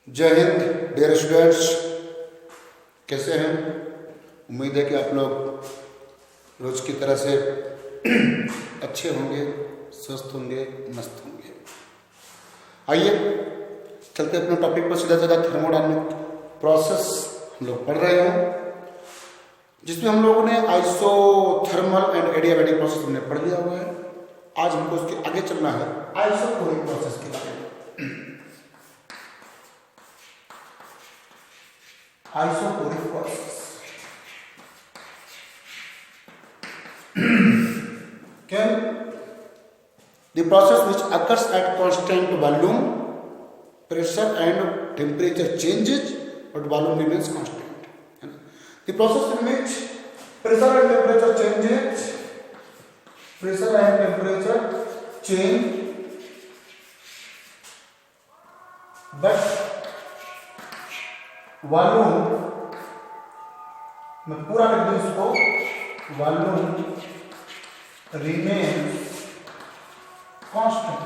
जय Hind dear students, कैसे हैं? उम्मीद है कि आप लोग रोज की तरह से अच्छे होंगे, स्वस्थ होंगे, मस्त होंगे। आइए चलते अपने टॉपिक पर सीधा सीधा। थर्मोडायनामिक प्रोसेस हम लोग पढ़ रहे हैं, जिसमें हम लोगों ने आइसोथर्मल एंड एडियाबैटिक प्रोसेस हमने पढ़ लिया हुआ है। आज हमको उसके आगे चलना है आइसोकोरिक प्रोसेस के बारे में। Isochoric process can the process which occurs at constant volume, pressure and temperature changes but volume remains constant. The process in which pressure and temperature changes, pressure and temperature change but volume मैं पूरा लिख दूं इसको, volume remains constant.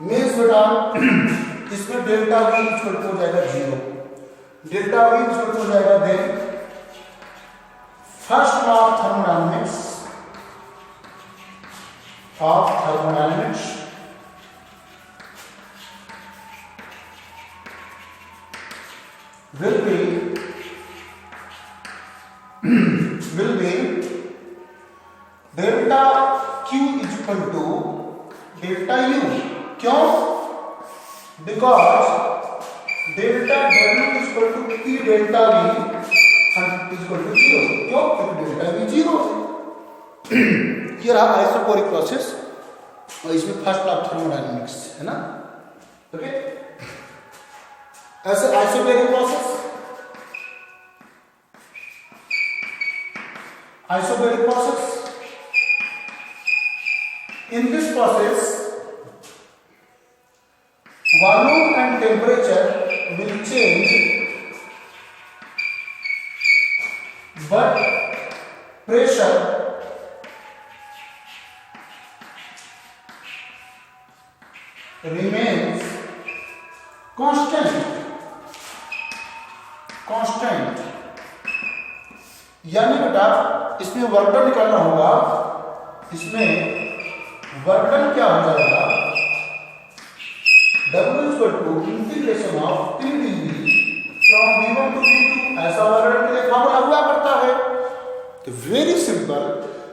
Means बेटा इसमें delta we equal to हो जाएगा 0, delta we equal to हो जाएगा then first law of thermodynamics will be delta Q is equal to delta U. क्यों? Because delta W is equal to P delta V and is equal to 0. क्यों? क्योंकि delta V 0 है। ये रहा isochoric process और इसमें first law of thermodynamics है ना। ओके, ऐसे isobaric process, in this process volume and temperature will change but pressure remains constant। यानी बेटा इसमें वर्क डन निकालना होगा। इसमें वर्क डन क्या हो जाएगा, W equal to integration of P dV from V1 to V2। ऐसा वर्क डन के लिए फॉर्मूला हुआ करता है। तो very simple,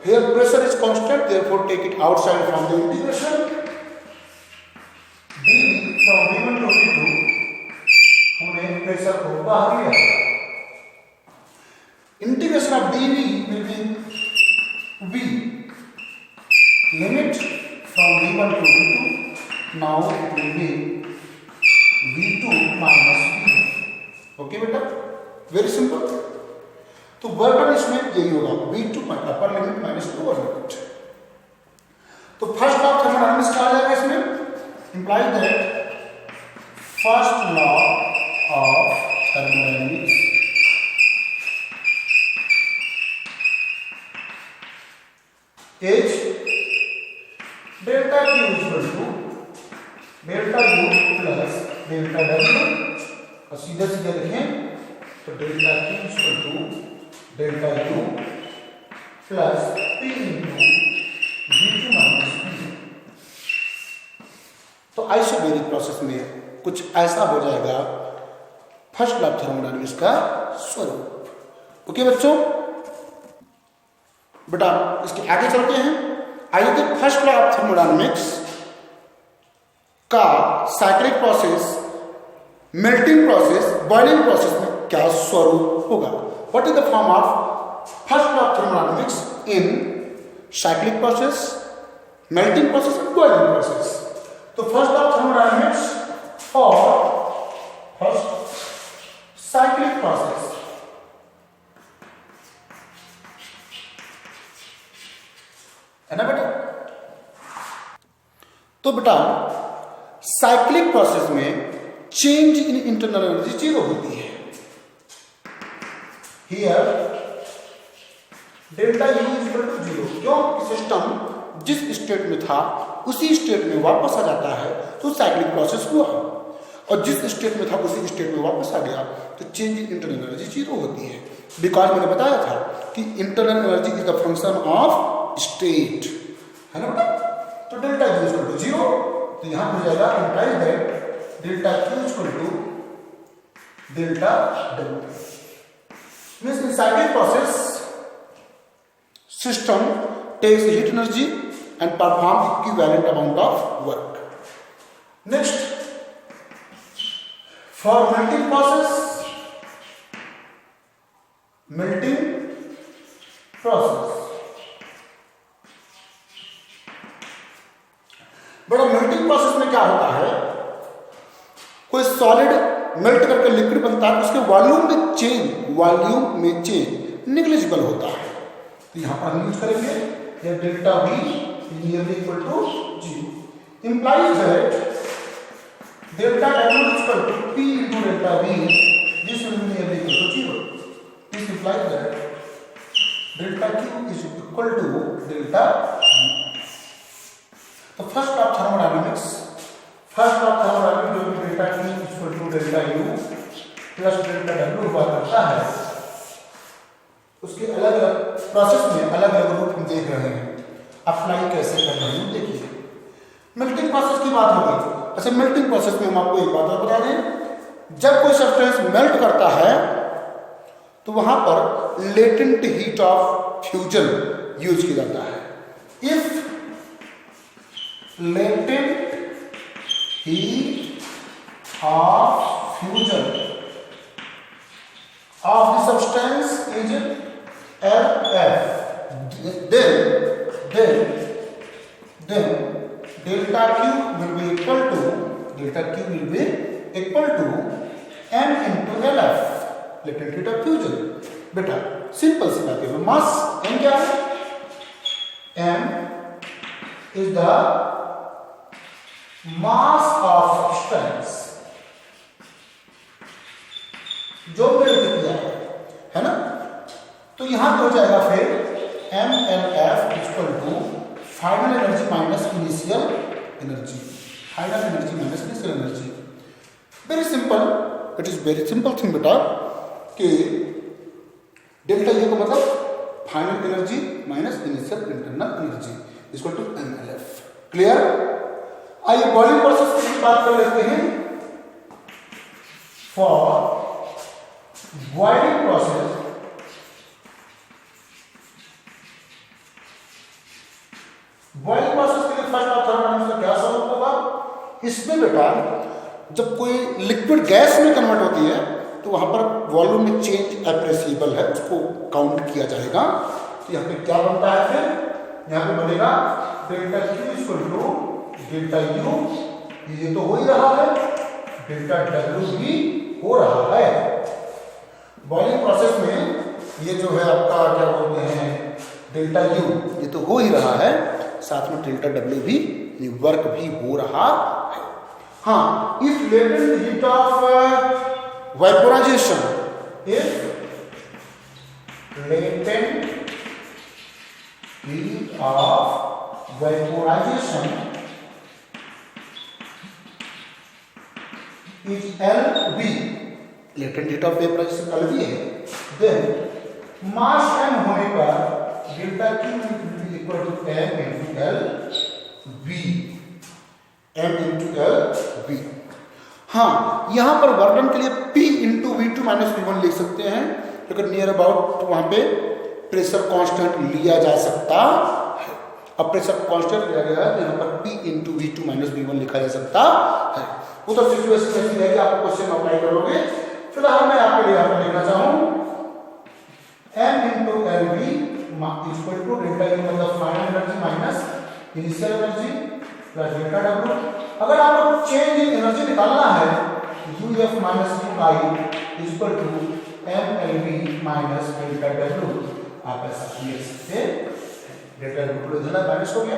here pressure is constant, therefore take it outside from the integration dV from V1 to V2। हमने pressure को बाहर लिया। Integration of dV will be V, limit from V1 to V2. Now it will be V2 minus V1। Okay बेटा, very simple. तो work इसमें यही होगा, V2 upper limit minus lower limit. तो फर्स्ट लॉ ऑफ थर्मोडायनेमिक्स क्या आ जाएगा इसमें, implies that first law of thermodynamics is delta Q equal to delta U plus delta W। और सीधे सीधे लिखें तो delta Q equal to delta U plus P into V2 minus P। तो isobaric process में कुछ ऐसा हो जाएगा फर्स्ट लॉ ऑफ थर्मोडायनेमिक्स का स्वरूप। ओके बच्चों, बेटा इसके आगे चलते हैं। आइए कि फर्स्ट लॉ ऑफ थर्मोडायनेमिक्स का cyclic process, melting process, boiling process में क्या स्वरूप होगा। What is the form of first law of thermodynamics in cyclic process, melting process and boiling process. तो first law of thermodynamics for first cyclic process, है ना बेटा। तो बेटा साइक्लिक प्रोसेस में चेंज इन इंटरनल एनर्जी 0 होती है। Here delta U equal to 0। क्यों? सिस्टम जिस स्टेट में था उसी स्टेट में वापस आ जाता है तो साइक्लिक प्रोसेस हुआ, और जिस स्टेट में था उसी स्टेट में वापस आ गया तो change in internal energy zero होती है। बिकॉज मैंने बताया था कि internal energy is the function of state, है ना बेटा। तो delta Q equal to zero, तो यहां पर जाएगा implies that delta Q equal to delta W। Means in cyclic process system takes heat energy and perform equivalent amount of work. Next, for melting process, बड़ा melting process में क्या होता है, कोई सॉलिड मेल्ट करके लिक्विड बनता है, उसके वॉल्यूम में चेंज निग्लिजिबल होता है। तो यहां पर हम यूज करेंगे ये delta V nearly equal to 0 implies that delta W equal to P into delta V, this will be nearly equal to 0. This implies that delta Q is equal to delta V. तो first of thermodynamics जो कि delta T equal to delta U plus delta W हुआ करता है, उसके अलग अलग process में अलग अलग रूप हम देख रहे हैं। अप्लाई कैसे कर रहे हैं देखिए। मेल्टिंग प्रोसेस की बात हो गई। अच्छा, मेल्टिंग प्रोसेस में हम आपको एक बात और बता दें, जब कोई सब्सटेंस मेल्ट करता है तो वहां पर latent heat of fusion use किया जाता है। If latent heat of fusion of the substance is LF, then delta Q will be equal to M into LF, latent heat of fusion। बेटा simple सी बात है, मास M क्या है, M is the mass of substance जो melt किया है ना। तो यहां पे हो जाएगा फिर MLF equal to final energy minus initial energy, very simple, it is very simple thing बेटा कि डेल्टा U का मतलब final energy minus initial internal energy equal to MLF। Clear. आइए बॉइलिंग प्रोसेस की बात कर लेते हैं। फॉर बॉइलिंग प्रोसेस के लिए फर्स्ट ऑफ थर्मोडायनेमिक्स का क्या स्वरूप होगा, इसमें बेटा जब कोई लिक्विड गैस में कन्वर्ट होती है तो वहां पर वॉल्यूम में चेंज एप्रेसिएबल है, उसको काउंट किया जाएगा। तो यहाँ पे क्या बनता है, फिर यहाँ पे बनेगा delta Q equal to delta U, ये तो हो ही रहा है, डेल्टा W भी हो रहा है। बॉइलिंग प्रोसेस में ये जो है आपका क्या बोलते हैं डेल्टा U, ये तो हो ही रहा है, साथ में डेल्टा W भी वर्क भी हो रहा है। हाँ, if latent heat of vaporisation, is LV, latent heat of vaporisation LV है, देन मास m होने पर delta Q equal to m into LV, m into LV। हाँ, यहां पर वर्णन के लिए P into V2 minus V1 लिख सकते हैं, लेकिन नियर अबाउट वहां पे प्रेशर कांस्टेंट लिया जा सकता है। अब प्रेशर कांस्टेंट लिया गया है तो यहाँ पर P into V2 minus V1 लिखा जा सकता है। वो तो सिचुएशन ऐसी है कि आप क्वेश्चन अप्लाई करोगे। फिलहाल मैं आपके लिए यहाँ पर लिखना चाहूँ m into LV equal to delta U मतलब final energy minus initial energy plus delta W। अगर आपको चेंज इन एनर्जी निकालना है UF minus UI equal to MLV minus delta W, आप ऐसा लिख सकते हैं। डेल्टा W इधर माइनस हो गया,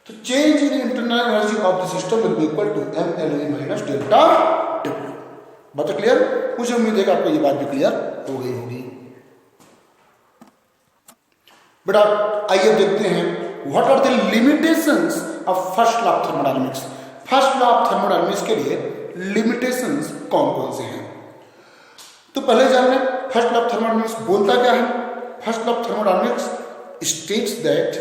तो change in internal energy of the system will be equal to MLV minus delta W। बात क्लियर? मुझे उम्मीद है कि आपको ये बात भी क्लियर हो गई होगी। बेटा आइए देखते हैं what are the limitations of first law of thermodynamics. First law of thermodynamics के लिए लिमिटेशंस कौन कौन से हैं, तो पहले जान लें फर्स्ट लॉ ऑफ थर्मोडायनेमिक्स बोलता क्या है। First law of thermodynamics states that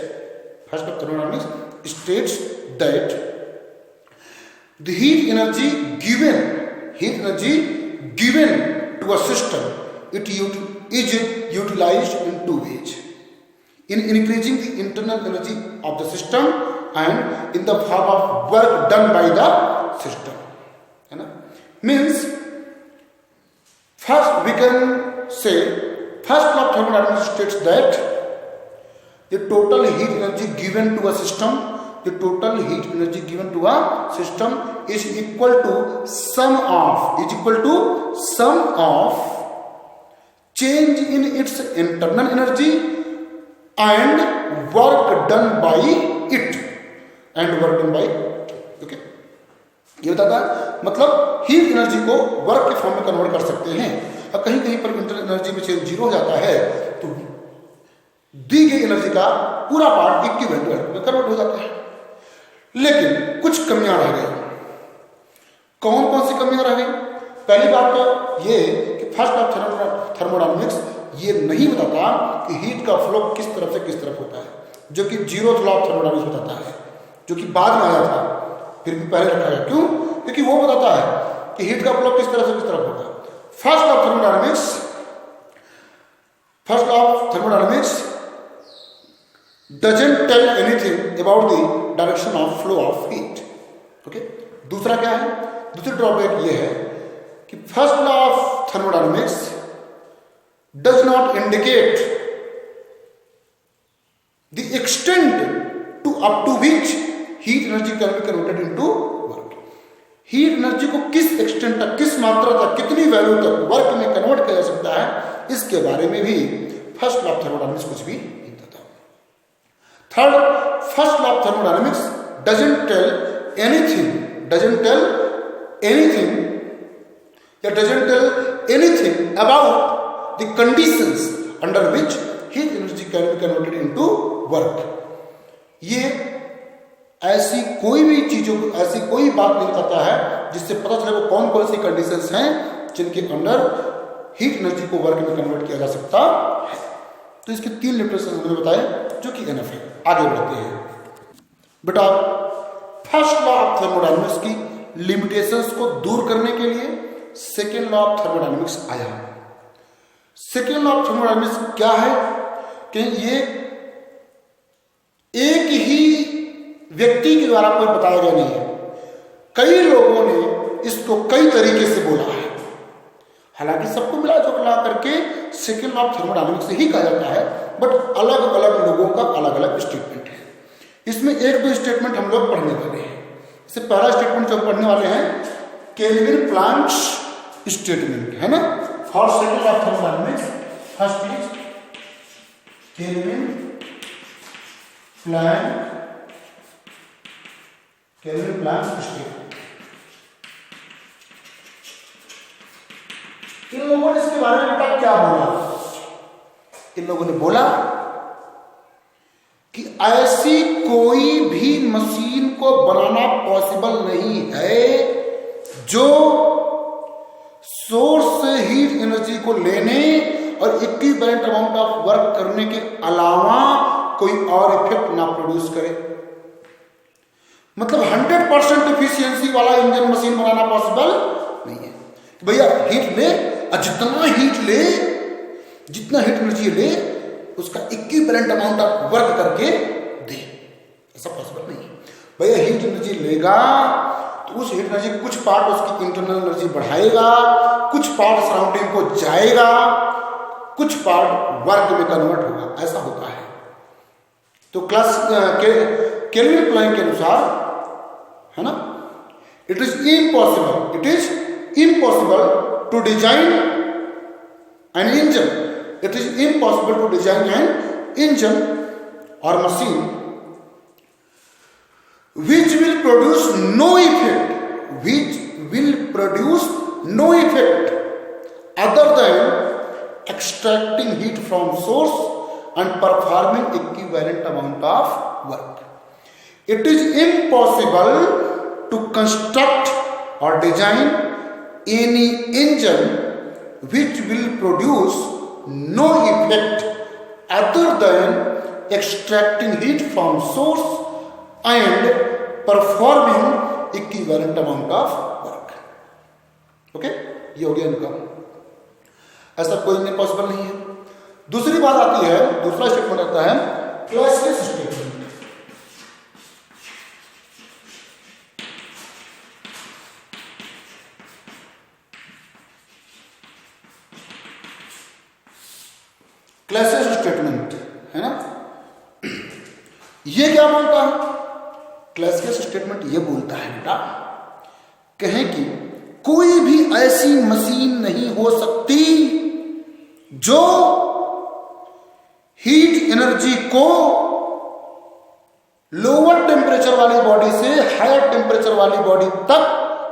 the heat energy given to a system is utilized in two ways: in increasing the internal energy of the system and in the form of work done by the system, है ना। Means first we can say first law of thermodynamics states that the total heat energy given to a system is equal to sum of change in its internal energy and work done by it okay? ये बताता है मतलब heat energy को work के form में convert कर सकते हैं। और कहीं कहीं पर इंटरनल एनर्जी में चेंज जीरो हो जाता है तो दी गई एनर्जी का पूरा पार्ट इक्विवेलेंट में कन्वर्ट हो जाता है। लेकिन कुछ कमियां रह गई। कौन कौन सी कमियां रह गई? पहली बात तो ये कि फर्स्ट लॉ ऑफ थर्मोडायनेमिक्स ये नहीं बताता कि हीट का फ्लो किस तरफ से किस तरफ होता है, जो कि जीरोथ लॉ ऑफ थर्मोडायनेमिक्स बताता है, जो कि बाद में आया था, फिर भी पहले रखा गया। क्यों? क्योंकि वो बताता है कि हीट का फ्लो किस तरफ से किस तरफ होगा। First law of thermodynamics doesn't tell anything about the direction of flow of heat, okay? दूसरा क्या है? दूसरी ड्रॉबैक ये है कि first law of thermodynamics does not indicate the extent to up to which heat energy can be converted into work। Heat energy को किस extent तक, किस मात्रा तक, कितनी वैल्यू तक वर्क में कन्वर्ट किया जा सकता है, इसके बारे में भी फर्स्ट लॉ ऑफ थर्मोडायनेमिक्स कुछ भी नहीं बताता। Third, first law of thermodynamics doesn't tell anything about the conditions under which heat energy can be converted into work। ये ऐसी कोई भी चीजों को, ऐसी कोई बात नहीं बताता है जिससे पता चले वो कौन कौन सी कंडीशंस हैं जिनके अंदर हीट एनर्जी को वर्क में कन्वर्ट किया जा सकता है। तो इसके 3 लिमिटेशंस मैंने बताए जो कि एनफ है। आगे बढ़ते हैं बेटा। फर्स्ट लॉ ऑफ थर्मोडायनेमिक्स की लिमिटेशंस को दूर करने के लिए सेकेंड लॉ ऑफ थर्मोडायनेमिक्स आया। सेकेंड लॉ ऑफ थर्मोडायनेमिक्स क्या है कि ये एक ही व्यक्ति के द्वारा कोई बताया गया नहीं है, कई लोगों ने इसको कई तरीके से बोला है। हालांकि सबको मिला जुला करके सेकेंड लॉ ऑफ थर्मोडायनेमिक्स ही कहा जाता है, बट अलग अलग लोगों का अलग अलग स्टेटमेंट है। इसमें 1-2 स्टेटमेंट हम लोग पढ़ने वाले हैं। इससे पहला स्टेटमेंट जो हम पढ़ने वाले हैं केल्विन प्लैंक्स स्टेटमेंट है ना, for second law of thermodynamics. First is Kelvin Planck's statement. इन लोगों ने इसके बारे में बेटा क्या बोला? इन लोगों ने बोला कि ऐसी कोई भी मशीन को बनाना पॉसिबल नहीं है जो सोर्स से हीट एनर्जी को लेने और इक्विवेलेंट अमाउंट ऑफ वर्क करने के अलावा कोई और इफेक्ट ना प्रोड्यूस करे। मतलब 100% एफिशिएंसी वाला इंजन मशीन बनाना पॉसिबल नहीं है। भैया हीट ले और जितना हीट एनर्जी ले उसका इक्विवेलेंट अमाउंट ऑफ वर्क करके दे, ऐसा पॉसिबल नहीं है। भैया हीट एनर्जी लेगा तो उस हीट एनर्जी कुछ पार्ट उसकी इंटरनल एनर्जी बढ़ाएगा, कुछ पार्ट सराउंडिंग को जाएगा, कुछ पार्ट वर्क में कन्वर्ट होगा, ऐसा होता है। तो क्लास केल्विन प्लैंक के अनुसार है ना, it is impossible to design an engine, it is impossible to design an engine or machine which will produce no effect other than extracting heat from source and performing equivalent amount of work। It is impossible to construct or design any engine which will produce no effect other than extracting heat from source and performing equivalent amount of work. Okay, ये हो गया इनका। ऐसा कोई नहीं possible नहीं है। दूसरी बात आती है, दूसरा स्टेटमेंट आता है क्लासलेस स्टेटमेंट। क्लासलेस स्टेटमेंट है ना, ये क्या बोलता है? क्लासलेस स्टेटमेंट ये बोलता है बेटा, कहें कि कोई भी ऐसी मशीन नहीं हो सकती जो हीट एनर्जी को लोअर टेम्परेचर वाली बॉडी से हायर टेम्परेचर वाली बॉडी तक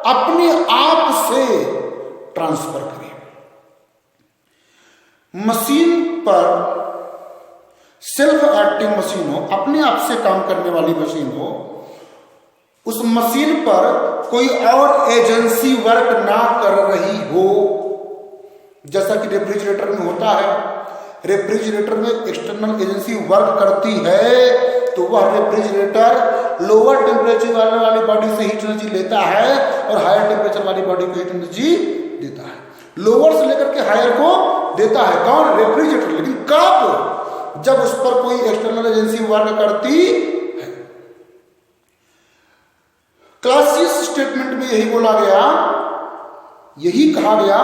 अपने आप से ट्रांसफर करे। मशीन पर सेल्फ एक्टिंग मशीन हो, अपने आप से काम करने वाली मशीन हो, उस मशीन पर कोई और एजेंसी वर्क ना कर रही हो, जैसा कि रेफ्रिजरेटर में होता है। रेफ्रिजरेटर में एक्सटर्नल एजेंसी वर्क करती है तो वह रेफ्रिजरेटर लोअर टेम्परेचर वाली बॉडी से हीट एनर्जी लेता है और हायर टेम्परेचर वाली बॉडी को हीट एनर्जी देता है। लोअर से लेकर के हायर को देता है कौन? रेफ्रिजरेटर। लेकिन कब? जब उस पर कोई एक्सटर्नल एजेंसी वर्क करती है। क्लासलेस स्टेटमेंट में यही बोला गया, यही कहा गया,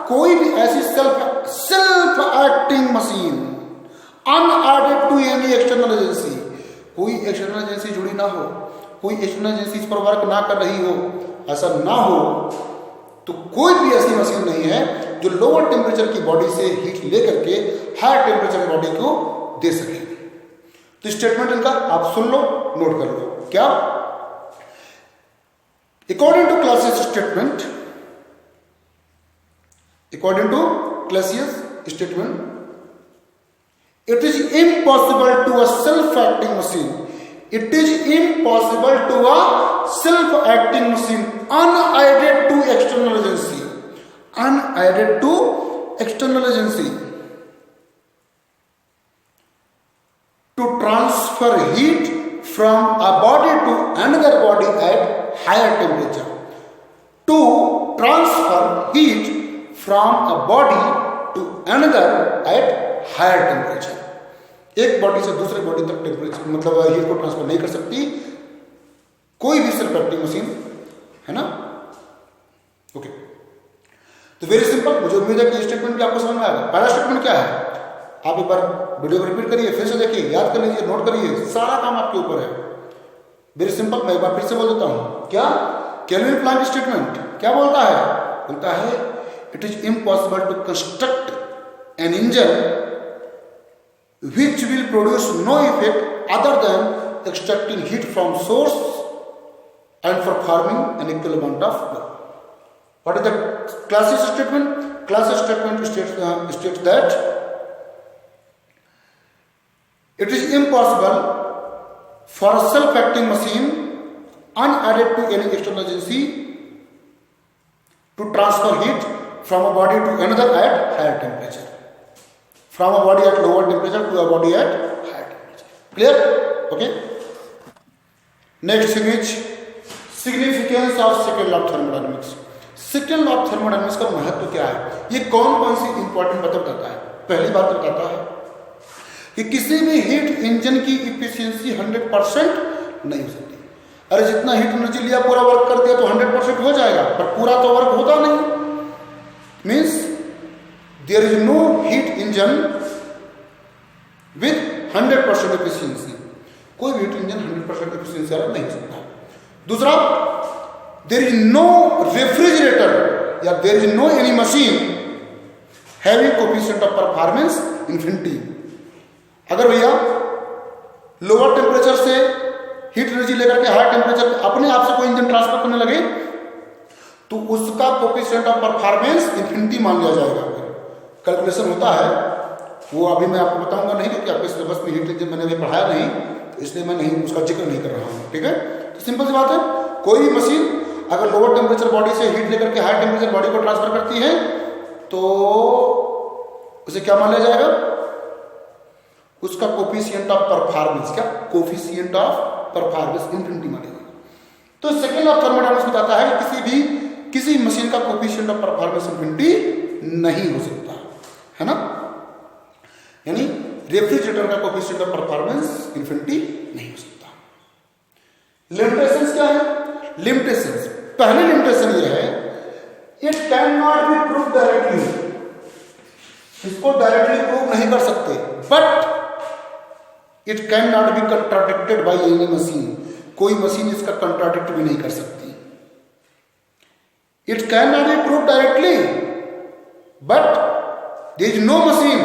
कोई भी ऐसी self acting machine unaided to any external agency, कोई एक्सटर्नल एजेंसी जुड़ी ना हो, कोई एक्सटर्नल एजेंसी इस पर वर्क ना कर रही हो, ऐसा ना हो तो कोई भी ऐसी मशीन नहीं है जो लोअर टेम्परेचर की बॉडी से हीट लेकर के हायर टेम्परेचर की बॉडी को दे सके। तो स्टेटमेंट इनका आप सुन लो, नोट कर लो। क्या? According to Clausius statement, according to Clausius statement, it is impossible to a self-acting machine. It is impossible to a self-acting machine unaided to external agency. Unaided to external agency to transfer heat from a body to another body at higher temperature. To transfer heat from a body to another at higher temperature. एक body से दूसरे body तक temperature मतलब heat को transfer नहीं कर सकती कोई भी सेल्फ एक्टिंग मशीन, है ना। ओके, तो वेरी सिंपल। मुझे उम्मीद है कि स्टेटमेंट भी आपको समझ में आएगा। पहला स्टेटमेंट क्या है? आप एक बार वीडियो को रिपीट करिए, फिर से देखिए, याद कर लीजिए, नोट करिए, सारा काम आपके ऊपर है। Very simple. मैं एक बार फिर से बोल देता हूं। क्या? केल्विन प्लैंक स्टेटमेंट क्या बोलता है? बोलता है it is impossible to construct an engine which will produce no effect other than extracting heat from source and performing an equal amount of work. What is the Clausius statement? Clausius statement states that it is impossible for a self-acting machine unadded to any external agency to transfer heat from a body to another at higher temperature. From a body at lower temperature to a body at higher temperature. Clear? Okay. Next thing is significance of second law of thermodynamics. Second law of thermodynamics का महत्व क्या है? ये कौन कौन सी important बातें बताता है? पहली बात बताता है कि किसी भी हीट इंजन की इफिशियंसी 100% नहीं हो सकती। अरे जितना हीट एनर्जी लिया पूरा वर्क कर दिया तो 100% हो जाएगा, पर पूरा तो वर्क होता नहीं। Means there is no heat engine with 100% efficiency. कोई भी हीट इंजन 100% efficiency वाला नहीं सकता। दूसरा, there is no refrigerator या there is no any machine having coefficient of performance infinity. अगर भैया लोअर टेम्परेचर से हीट एनर्जी लेकर के हायर टेम्परेचर अपने आप से कोई इंजन ट्रांसफर करने लगे तो उसका कोएफिशिएंट ऑफ परफॉर्मेंस इंफिनिटी मान लिया जाएगा। कैलकुलेशन होता है, वो अभी मैं आपको बताऊंगा नहीं क्योंकि आपके सिलेबस में हीट इंजन मैंने अभी पढ़ाया नहीं, तो इसलिए मैं नहीं उसका जिक्र नहीं कर रहा हूँ। ठीक है, तो सिंपल सी बात है, कोई भी मशीन अगर लोअर टेम्परेचर बॉडी से हीट लेकर के हाई टेम्परेचर बॉडी को ट्रांसफर करती है तो उसे क्या मान लिया जाएगा, उसका कोफिशिएंट ऑफ परफॉर्मेंस, क्या कोफिशिएंट ऑफ परफॉर्मेंस इन्फिनिटी मानेगा। तो सेकेंड लॉ ऑफ थर्मोडायनामिक्स बताता है कि किसी मशीन का कोफिशिएंट ऑफ परफॉर्मेंस इन्फिनिटी नहीं हो सकता है ना, यानी रेफ्रिजरेटर का कोफिशिएंट ऑफ परफॉर्मेंस इन्फिनिटी नहीं हो सकता। लिमिटेशंस क्या है? लिमिटेशंस, पहले लिमिटेशन ये है, it can not be prove directly, इसको डायरेक्टली प्रूव नहीं कर सकते, but it can not be contradicted by any machine, कोई मशीन इसका कंट्राडिक्ट भी नहीं कर सकती। It can not be prove directly but there is no machine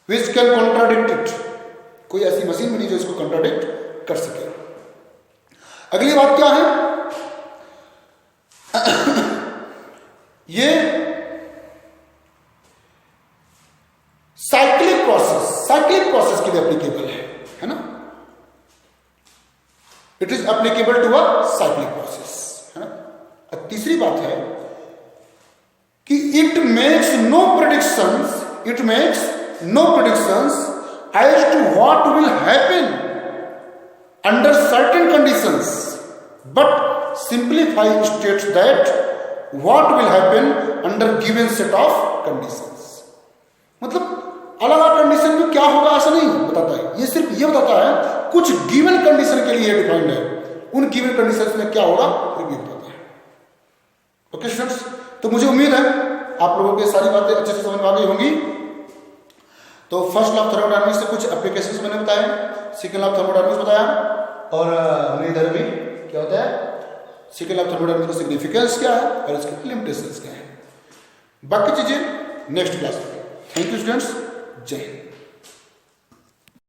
which can contradict it, कोई ऐसी मशीन भी नहीं जो इसको कॉन्ट्राडिक्ट कर सके। अगली बात क्या है, ये साइक्लिक प्रोसेस के लिए एप्लीकेबल है ना, it is applicable to a cyclic process, है ना। अब तीसरी बात है कि it makes no predictions as to what will happen under certain conditions, but simplify states that what will happen under given set of conditions। मतलब अलग अलग कंडीशन में क्या होगा ऐसा नहीं बताता है, ये सिर्फ ये बताता है कुछ गिवन कंडीशन के लिए डिफाइंड है, उन गिवन कंडीशंस में क्या होगा ये बताता है। ओके स्टूडेंट्स, तो मुझे उम्मीद है आप लोगों को सारी बातें अच्छे से समझ में आ गई होंगी। तो फर्स्ट लॉ ऑफ थर्मोडायनामिक्स से कुछ एप्लीकेशंस मैंने बताया, सेकंड लॉ ऑफ थर्मोडायनामिक्स बताया, और हमने इधर भी क्या होता है, सेकंड लॉ ऑफ थर्मोडायनामिक्स का सिग्निफिकेंस क्या है और इसके लिमिटेशंस क्या है। बाकी चीजें नेक्स्ट क्लास में। थैंक यू स्टूडेंट्स, जय हिंद।